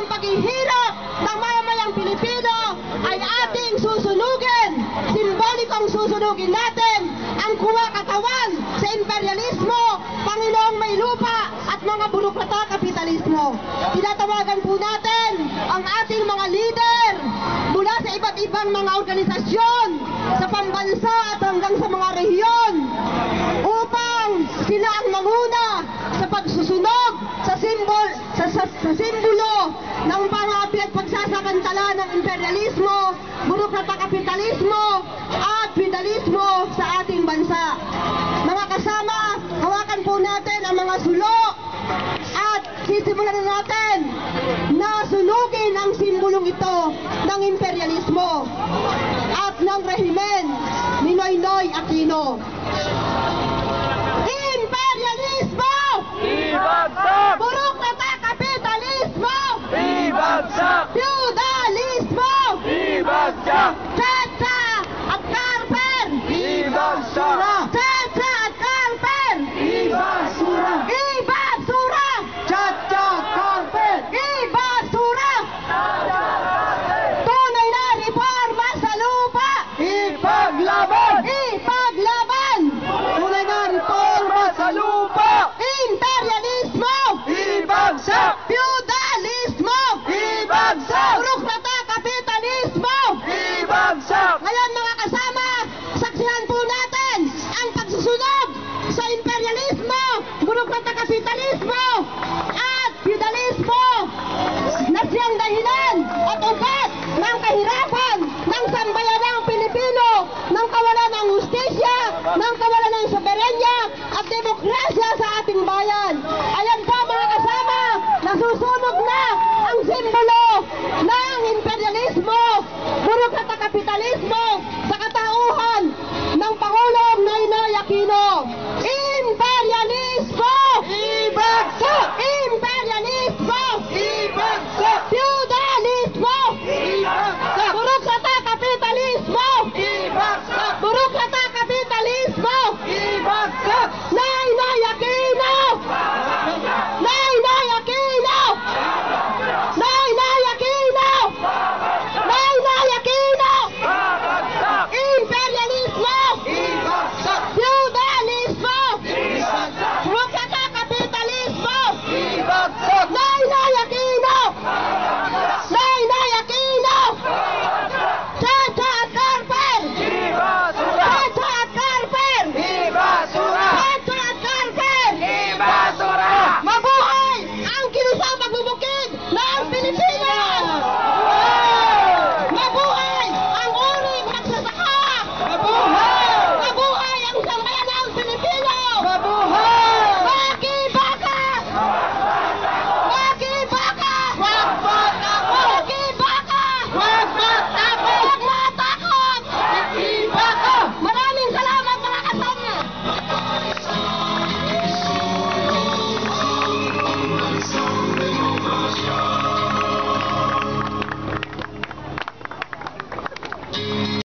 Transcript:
ang paghihirap ng mamamayang Pilipino ay ating susunugin. Simbolikong susunugin natin ang kuwakatawan sa imperialismo, Panginoong may lupa at mga burokrata kapitalismo. Tinatawagan po natin ang ating mga leader mula sa iba't ibang mga organisasyon sa pambansa at hanggang sa mga rehiyon upang sila ang manguna sa pagsusunog sa simbolo ng mga pinagpagsasakantala ng imperialismo, burokrata kapitalismo at feudalismo sa ating bansa. Mga kasama, hawakan po natin ang mga sulo at sisimulan na natin na sunugin ang simbolong ito ng imperialismo at ng rehimen ni Noynoy Aquino. Imperialismo! Ibagsak! Burokrata kapitalismo! Ibagsak! Feudalismo! Ibagsak! Tsetsa at Carper! Ibagsak! Tsetsa at Carper! Ibasura! Ibasura! Chacha carpet! Ibasura! Tunay na reforma sa lupa! Ipaglaban! Ipaglaban! Tunay na reforma sa lupa! Imperialismo! Ibagsak! Feudalismo! Ibagsak! Burokrata kapitalismo! Ibagsak! Ngayon mga kasama, saksihan po natin ang pagsusunog sa imperialismo, burokrata kapitalismo at feudalismo na siyang dahilan at ugat ng kahirapan